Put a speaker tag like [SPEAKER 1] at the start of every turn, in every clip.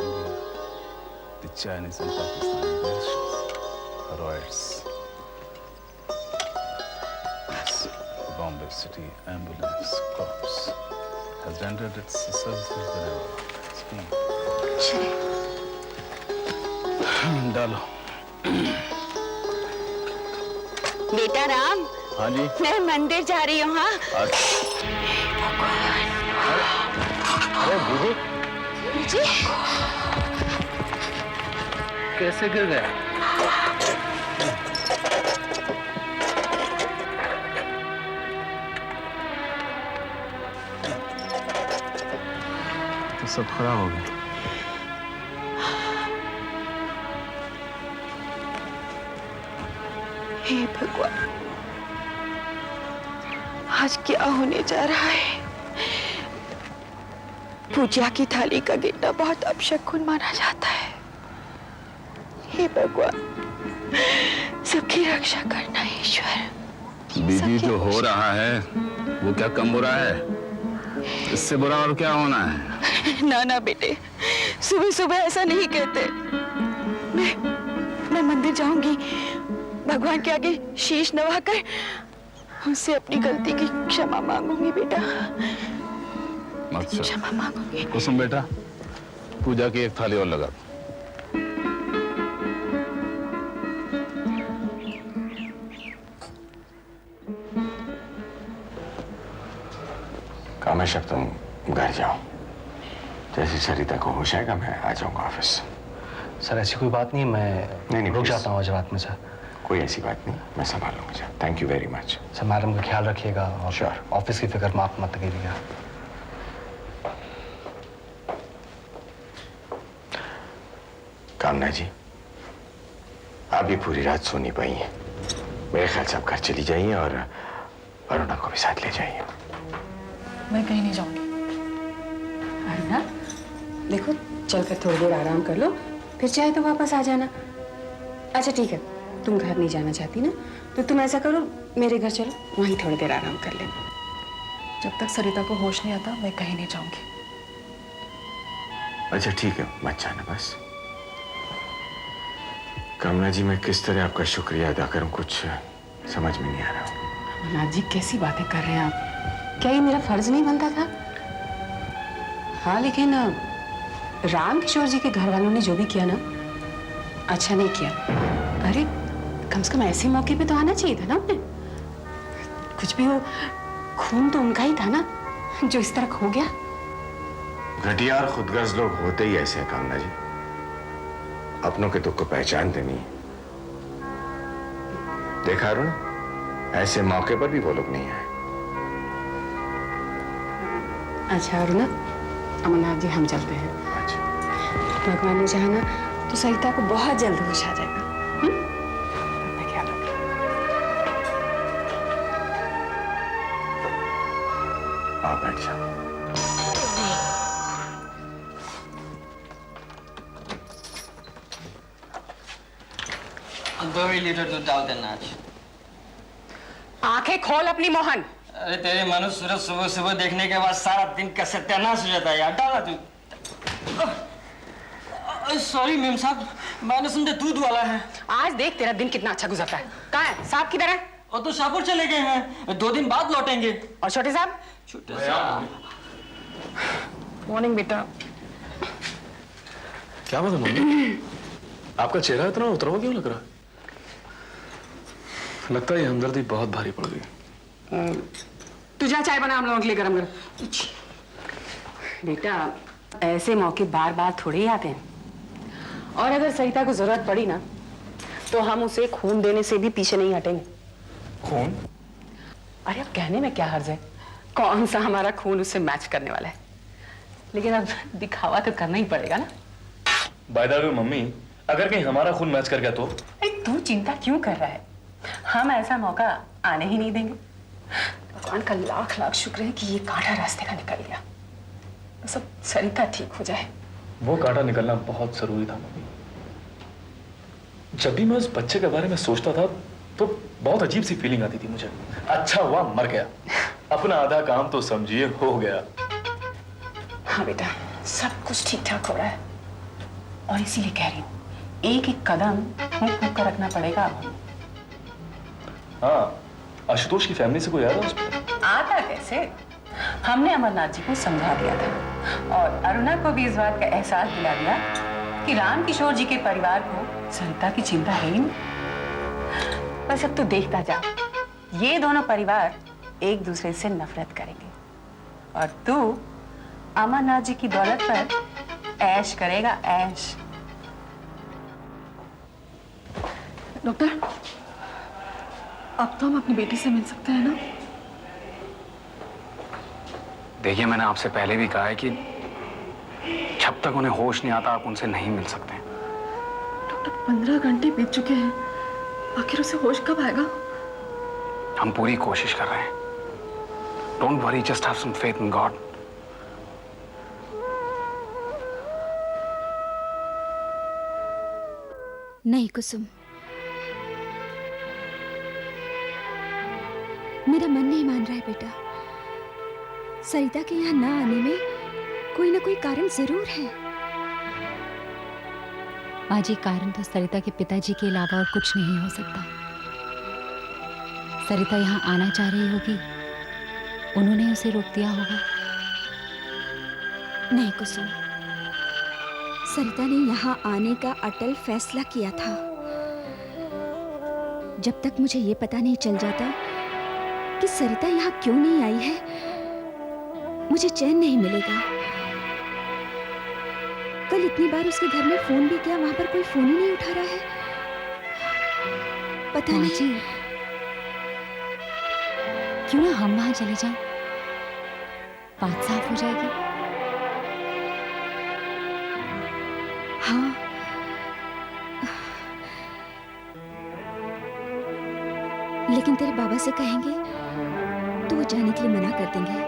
[SPEAKER 1] India, the Chinese and Pakistani militias, riots. Bombay City Ambulance Corps has rendered its services wherever it's been. डालो।
[SPEAKER 2] बेटा राम।
[SPEAKER 1] हाँ जी।
[SPEAKER 2] मैं मंदिर जा रही हूँ। हाँ।
[SPEAKER 1] अरे दीदी।
[SPEAKER 2] जी।
[SPEAKER 1] कैसे गिर गया? तो सब खराब हो गया।
[SPEAKER 2] हे भगवान, आज क्या होने जा रहा है? पूजा की थाली का गिरना बहुत अपशकुन माना जाता है। हे भगवान, सबकी रक्षा करना ईश्वर।
[SPEAKER 1] दीदी जो हो रहा है वो क्या कम बुरा है? इससे बुरा और क्या होना है?
[SPEAKER 2] ना ना बेटे, सुबह सुबह ऐसा नहीं कहते। मैं मंदिर जाऊंगी, भगवान के आगे शीश नवाकर उनसे अपनी गलती की क्षमा मांगूंगी बेटा।
[SPEAKER 1] अच्छा।
[SPEAKER 2] क्षमा मांगूंगी।
[SPEAKER 1] कुसुम बेटा, पूजा की एक थाली और लगा।
[SPEAKER 3] कामेश, अब तुम घर जाओ। जैसे सरिता को होश आएगा मैं आ जाऊंगा ऑफिस।
[SPEAKER 4] सर ऐसी कोई बात नहीं है, मैं रुक जाता हूँ आज रात में। सर
[SPEAKER 3] कोई ऐसी बात नहीं, मैं संभाल लूंगा। Thank you very much.
[SPEAKER 4] Sir madam का ख्याल रखिएगा और
[SPEAKER 3] Sure.
[SPEAKER 4] ऑफिस की फिक्र माफ मत करिएगा।
[SPEAKER 3] कामना जी, आप भी पूरी रात सो नहीं पाई हैं। मेरे ख्याल से आप घर चली जाइए और अरुणा को भी साथ ले जाइए।
[SPEAKER 5] मैं कहीं नहीं जाऊंगी।
[SPEAKER 6] अरुणा, देखो चलकर थोड़ी देर आराम कर लो, फिर चाहे तो वापस आ जाना। अच्छा ठीक है, तुम घर नहीं जाना चाहती ना, तो तुम ऐसा करो मेरे घर चलो, वहीं थोड़ी देर आराम कर लेना।
[SPEAKER 5] जब तक सरिता को होश नहीं आता मैं कहीं नहीं जाऊंगी।
[SPEAKER 3] अच्छा ठीक है, मत जाना बस। कामना जी, मैं किस तरह आपका शुक्रिया अदा करूं, कुछ समझ में नहीं आ रहा।
[SPEAKER 6] अमरनाथ जी कैसी बातें कर रहे हैं आप? क्या ये मेरा फर्ज नहीं बनता था? हाँ लेकिन राम किशोर जी के घर वालों ने जो भी किया ना, अच्छा नहीं किया। अरे कम से कम ऐसे मौके पे तो आना चाहिए था ना उन्हें। कुछ भी हो, खून तो उनका ही था ना जो इस तरह खो गया।
[SPEAKER 3] घटिया और खुदगर्ज लोग होते ही ऐसे हैं कामना जी, अपनों के दुख को पहचानते नहीं। देखा अरुण, ऐसे मौके पर भी वो लोग नहीं आए।
[SPEAKER 6] अच्छा अरुणा, अमरनाथ जी हम चलते हैं।
[SPEAKER 3] अच्छा।
[SPEAKER 6] भगवान ने चाहा ना तो सरिता को बहुत जल्द होश आ जाएगा। अपना ख्याल रखना।
[SPEAKER 3] आप बैठ जाओ।
[SPEAKER 7] दो ही लीटर दूध डाल देना आज।
[SPEAKER 6] आंखें खोल अपनी मोहन।
[SPEAKER 7] अरे तेरे मनु सूरज सुबह सुबह देखने के बाद सारा दिन का सत्यानाश हो जाता है यार। डाला तू। सॉरी मेम साहब, मैंने समझा दूध वाला है।
[SPEAKER 6] आज देख तेरा दिन कितना अच्छा गुजरता है। कहाँ है साहब, किधर है?
[SPEAKER 7] और तो शाहपुर चले गए हैं, 2 दिन बाद लौटेंगे।
[SPEAKER 6] और छोटे साहब?
[SPEAKER 7] छोटे साहब
[SPEAKER 5] मॉर्निंग बेटा।
[SPEAKER 8] क्या बात है मम्मी? आपका चेहरा इतना उतरा हुआ क्यों लग रहा है? लगता है ये हमदर्दी बहुत भारी पड़ गई।
[SPEAKER 6] तू जा चाय बना हम लोगों के लिए गरम गरम। बेटा ऐसे मौके बार बार थोड़े ही आते हैं, और अगर सरिता को जरूरत पड़ी ना तो हम उसे खून देने से भी पीछे नहीं हटेंगे।
[SPEAKER 8] खून?
[SPEAKER 6] अरे अब कहने में क्या हर्ज है, कौन सा हमारा खून उससे मैच करने वाला है, लेकिन अब दिखावा तो करना ही पड़ेगा ना।
[SPEAKER 8] बाय द वे मम्मी, अगर कहीं हमारा खून मैच कर गया तो?
[SPEAKER 6] अरे तू चिंता क्यों कर रहा है, हम ऐसा मौका आने ही नहीं देंगे। भगवान का लाख लाख शुक्र है कि ये कांटा रास्ते का निकल गया, सब सरिता ठीक हो जाए।
[SPEAKER 8] वो कांटा निकलना बहुत जरूरी था मम्मी। जब भी मैं उस बच्चे के बारे में सोचता था तो बहुत अजीब सी फीलिंग आती थी मुझे। अच्छा हुआ मर गया, अपना आधा काम तो समझिए हो गया।
[SPEAKER 6] हाँ बेटा, सब कुछ ठीक ठाक हो रहा है, और इसीलिए कह रही हूँ, एक एक कदम फूंक फूंक कर रखना पड़ेगा अब हमें।
[SPEAKER 8] हाँ, आशुतोष की फैमिली से कोई आया था उस पर?
[SPEAKER 6] आता कैसे? हमने अमरनाथ जी को समझा दिया था और अरुणा को भी इस बात का एहसास दिला दिया कि राम किशोर जी के परिवार को सरिता की चिंता है ही नहीं। बस अब तो देखता जा, ये दोनों परिवार एक दूसरे से नफरत करेंगे और तू अमरनाथ जी की दौलत पर ऐश करेगा, ऐश।
[SPEAKER 5] डॉक्टर, अब तो हम अपनी बेटी से मिल सकते हैं ना?
[SPEAKER 4] देखिए, मैंने आपसे पहले भी कहा है कि जब तक उन्हें होश नहीं आता आप उनसे नहीं मिल सकते।
[SPEAKER 5] डॉक्टर, 15 घंटे बीत चुके हैं, आखिर उसे होश कब आएगा?
[SPEAKER 4] हम पूरी कोशिश कर रहे हैं। Don't worry, just have some faith in God.
[SPEAKER 9] नहीं कुसुम, मेरा मन नहीं मान रहा है बेटा। सरिता के यहाँ ना आने में कोई ना कोई कारण जरूर है।
[SPEAKER 10] माँ जी, कारण तो सरिता के पिताजी के अलावा और कुछ नहीं हो सकता। सरिता यहाँ आना चाह रही होगी, उन्होंने उसे रोक दिया होगा।
[SPEAKER 9] नहीं कुसुम, सरिता ने यहाँ आने का अटल फैसला किया था। जब तक मुझे ये पता नहीं चल जाता कि सरिता यहाँ क्यों नहीं आई है, मुझे चैन नहीं मिलेगा। कल इतनी बार उसके घर में फोन भी किया, वहां पर कोई फोन ही नहीं उठा रहा है। पता नहीं
[SPEAKER 10] जी, क्यों ना हम वहां चले जाएं, बात साफ हो जाएगी।
[SPEAKER 9] हाँ, लेकिन तेरे बाबा से कहेंगे तो वो जाने के लिए मना कर देंगे।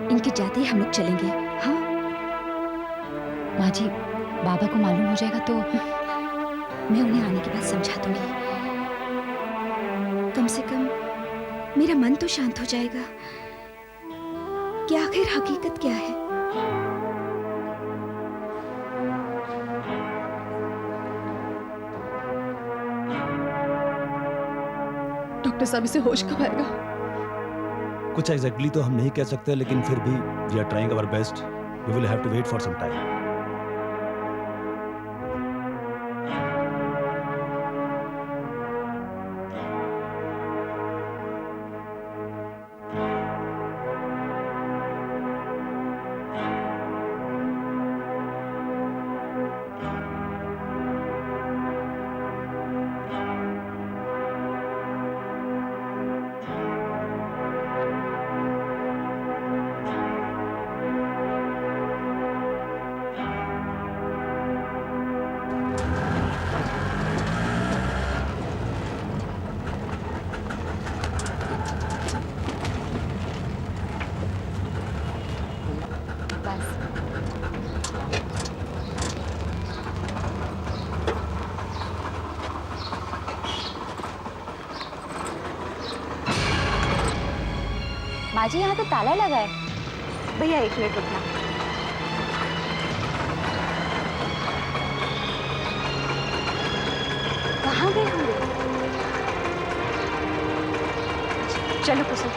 [SPEAKER 9] इनके जाते ही हम लोग चलेंगे। हाँ
[SPEAKER 10] माँ जी, बाबा को मालूम हो जाएगा तो?
[SPEAKER 9] मैं उन्हें आने के बाद समझा दूंगी। कम से कम मेरा मन तो शांत हो जाएगा कि आखिर हकीकत क्या है।
[SPEAKER 5] डॉक्टर साहब, इसे होश कब आएगा?
[SPEAKER 11] कुछ एग्जैक्टली तो हम नहीं कह सकते, लेकिन फिर भी we are trying our best. We will have to wait for some time.
[SPEAKER 10] माँ जी, यहाँ तो ताला लगा है।
[SPEAKER 2] भैया एक मिनट रुकना।
[SPEAKER 10] कहाँ गए होंगे?
[SPEAKER 2] चलो कुसुम।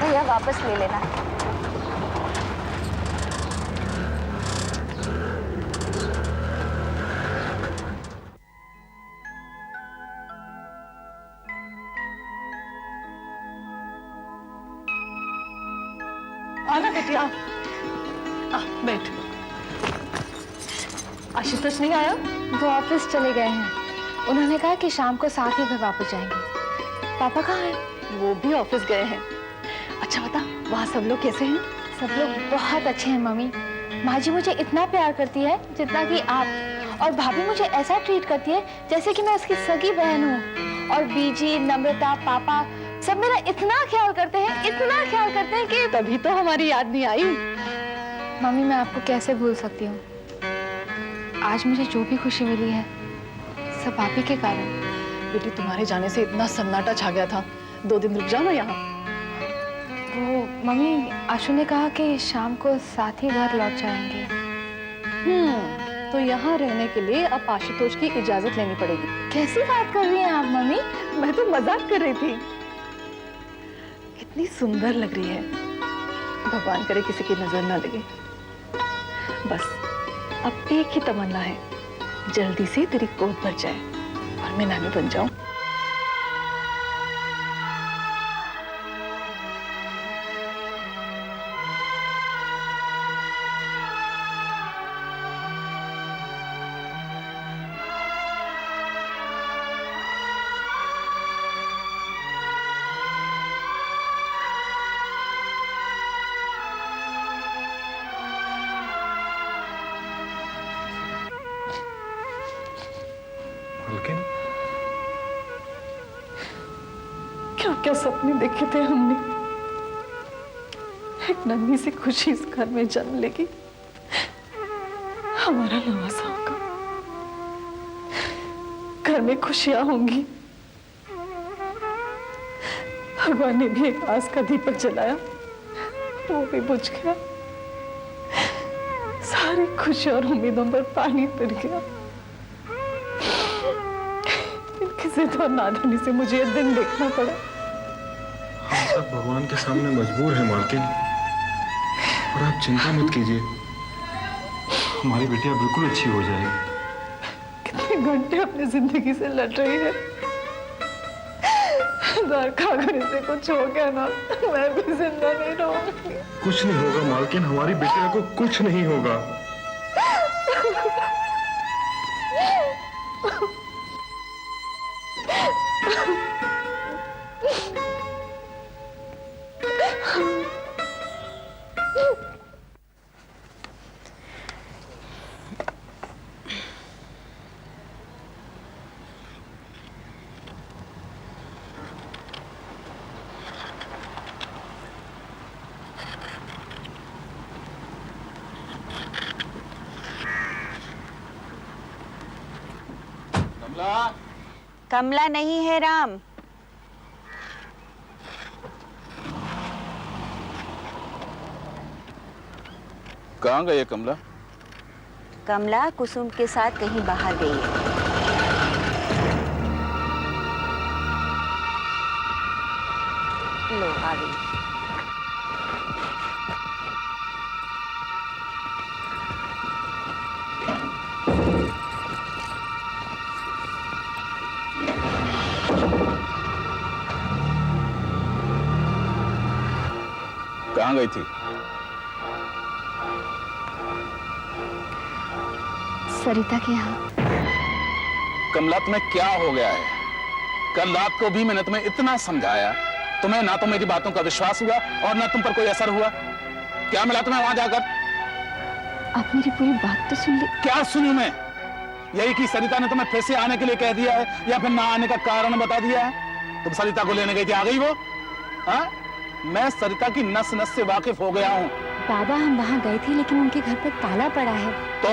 [SPEAKER 10] भैया वापस ले लेना।
[SPEAKER 5] आना बेटिया, बैठ। आशुतोष नहीं आया?
[SPEAKER 10] वो ऑफिस चले गए हैं। उन्होंने कहा कि शाम को साथ ही घर वापस जाएंगे। पापा कहाँ हैं?
[SPEAKER 5] वो भी ऑफिस गए हैं। अच्छा बता, वहाँ सब लोग कैसे हैं?
[SPEAKER 10] सब लोग बहुत अच्छे हैं मम्मी। माँ जी मुझे इतना प्यार करती है जितना कि आप, और भाभी मुझे ऐसा ट्रीट करती है जैसे कि मैं उसकी सगी बहन हूँ। और बीजी, नम्रता, पापा सब मेरा इतना ख्याल करते हैं, इतना ख्याल करते हैं कि
[SPEAKER 5] तभी तो हमारी याद नहीं आई।
[SPEAKER 10] मम्मी, मैं आपको कैसे भूल सकती हूँ? आज मुझे जो भी खुशी मिली है सब आप ही के कारण।
[SPEAKER 5] बेटी, तुम्हारे जाने से इतना सन्नाटा छा गया था। 2 दिन रुक जाओ ना यहाँ।
[SPEAKER 10] वो मम्मी, आशु ने कहा कि शाम को साथ ही घर लौट जाएंगे।
[SPEAKER 5] तो यहाँ रहने के लिए अब आशुतोष की इजाजत लेनी पड़ेगी।
[SPEAKER 10] कैसी बात कर रही हैं आप मम्मी?
[SPEAKER 5] मैं तो मजाक कर रही थी। इतनी सुंदर लग रही है, भगवान करे किसी की नजर ना लगे। बस अब एक ही तमन्ना है, जल्दी से तेरी गोद भर जाए और मैं नानी बन जाऊं। क्या क्या सपने देखे थे हमने। एक नन्ही सी खुशी इस घर में जन्म लेगी, हमारा नवासा होगा, घर में खुशियां होंगी। भगवान ने भी एक आस का दीपक जलाया, वो भी बुझ गया। सारी खुशी और उम्मीदों पर पानी फिर गया। किसी तो नादानी से मुझे ये दिन देखना पड़ा।
[SPEAKER 12] हम सब भगवान के सामने मजबूर हैं मालकिन, और आप चिंता मत कीजिए, हमारी बेटिया बिल्कुल अच्छी हो जाएगी।
[SPEAKER 5] कितने घंटे अपनी जिंदगी से लड़ रही है। द्वारका अगर इसे कुछ हो गया ना, मैं भी जिंदा नहीं रहूंगी।
[SPEAKER 12] कुछ नहीं होगा मालकिन, हमारी बेटिया को कुछ नहीं होगा।
[SPEAKER 2] कमला नहीं है राम।
[SPEAKER 1] कहाँ गई है कमला?
[SPEAKER 2] कमला कुसुम के साथ कहीं बाहर गई है। लो आ गई।
[SPEAKER 1] कहाँ गई थी?
[SPEAKER 10] सरिता के यहाँ।
[SPEAKER 1] कमला तुम्हें क्या हो गया है? कल रात को भी मैंने तुम्हें इतना समझाया, तुम्हें ना तो मेरी बातों का विश्वास हुआ और ना तुम पर कोई असर हुआ। क्या मिला तुम्हें वहां जाकर?
[SPEAKER 10] आप मेरी पूरी बात तो सुन ली।
[SPEAKER 1] क्या सुनूं मैं? यही कि सरिता ने तुम्हें फिर से आने के लिए कह दिया है या फिर ना आने का कारण बता दिया है? तुम सरिता को लेने गई थी, आ गई वो? हाँ? मैं सरिता की नस नस से वाकिफ हो गया हूँ।
[SPEAKER 9] बाबा हम वहाँ गए थे लेकिन उनके घर पर ताला पड़ा है।
[SPEAKER 1] तो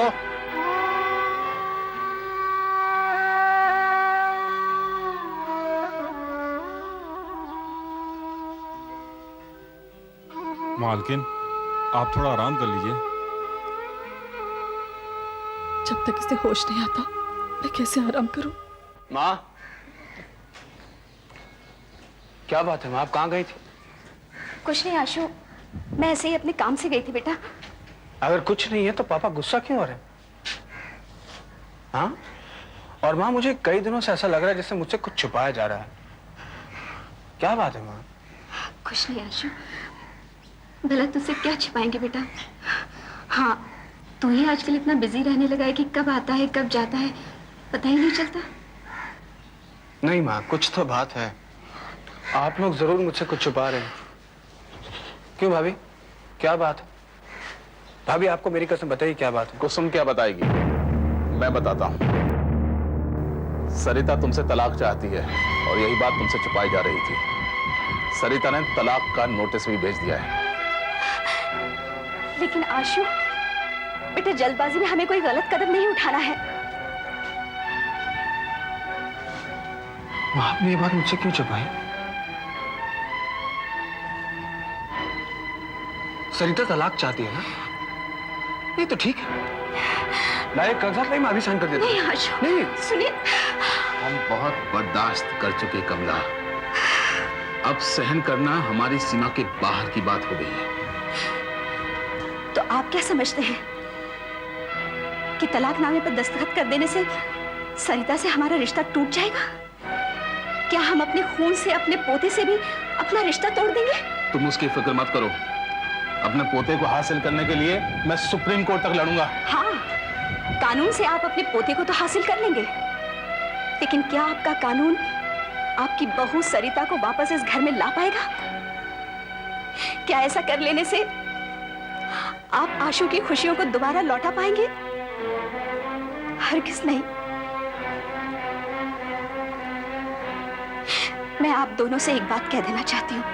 [SPEAKER 12] मालकिन आप थोड़ा आराम कर लीजिए।
[SPEAKER 5] जब तक इसे होश नहीं आता मैं कैसे आराम करूं?
[SPEAKER 4] माँ, क्या बात है माँ, आप कहाँ गई थी?
[SPEAKER 9] कुछ नहीं आशु, मैं ऐसे ही अपने काम से गई थी बेटा।
[SPEAKER 4] अगर कुछ नहीं है तो पापा गुस्सा क्यों हो रहे हैं? हाँ? और माँ मुझे कई दिनों से ऐसा लग रहा है जैसे मुझसे कुछ छुपाया जा रहा है। क्या बात है माँ?
[SPEAKER 9] कुछ नहीं आशु, भला तुझसे क्या छिपाएंगे बेटा। हाँ, तू ही आजकल इतना बिजी रहने लगा है कि कब आता है कब जाता है पता ही नहीं चलता।
[SPEAKER 4] नहीं माँ, कुछ तो बात है। आप लोग जरूर मुझसे कुछ छुपा रहे हैं। क्यों भाभी, क्या बात है? भाभी आपको मेरी कसम बताइए, क्या बात है?
[SPEAKER 1] कुसुम क्या बताएगी? मैं बताता हूँ। सरिता तुमसे तलाक चाहती है और यही बात तुमसे छुपाई जा रही थी। सरिता ने तलाक का नोटिस भी भेज दिया है।
[SPEAKER 9] लेकिन आशु बेटा, जल्दबाजी में हमें कोई गलत कदम नहीं उठाना है।
[SPEAKER 4] आपने ये बात मुझसे क्यों छुपाई? सरिता तलाक चाहती है ना? नहीं तो ठीक है, लाए कागजात लाइए, मैं अभी साइन कर देता हूं।
[SPEAKER 9] नहीं आशु,
[SPEAKER 4] नहीं
[SPEAKER 9] सुनिए,
[SPEAKER 1] हम बहुत बर्दाश्त कर चुके कमला, अब सहन करना हमारी सीमा के बाहर की बात हो गई है।
[SPEAKER 9] तो आप क्या समझते हैं कि तलाकनामे पर दस्तखत कर देने से सरिता से हमारा रिश्ता टूट जाएगा? क्या हम अपने खून से, अपने पोते से भी अपना रिश्ता तोड़ देंगे?
[SPEAKER 1] तुम उसकी फिक्र मत करो, अपने पोते को हासिल करने के लिए मैं सुप्रीम कोर्ट तक लड़ूंगा।
[SPEAKER 9] हाँ, कानून से आप अपने पोते को तो हासिल कर लेंगे, लेकिन क्या आपका कानून आपकी बहू सरिता को वापस इस घर में ला पाएगा? क्या ऐसा कर लेने से आप आशु की खुशियों को दोबारा लौटा पाएंगे? हरगिज़ नहीं। मैं आप दोनों से एक बात कह देना चाहती हूँ,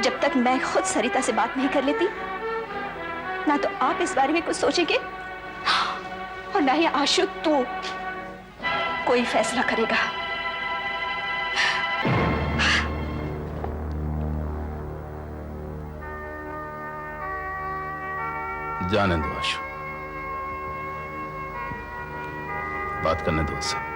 [SPEAKER 9] जब तक मैं खुद सरिता से बात नहीं कर लेती, ना तो आप इस बारे में कुछ सोचेंगे और ना ही आशु तू कोई फैसला करेगा।
[SPEAKER 1] जाने दो आशु, बात करने दो उससे।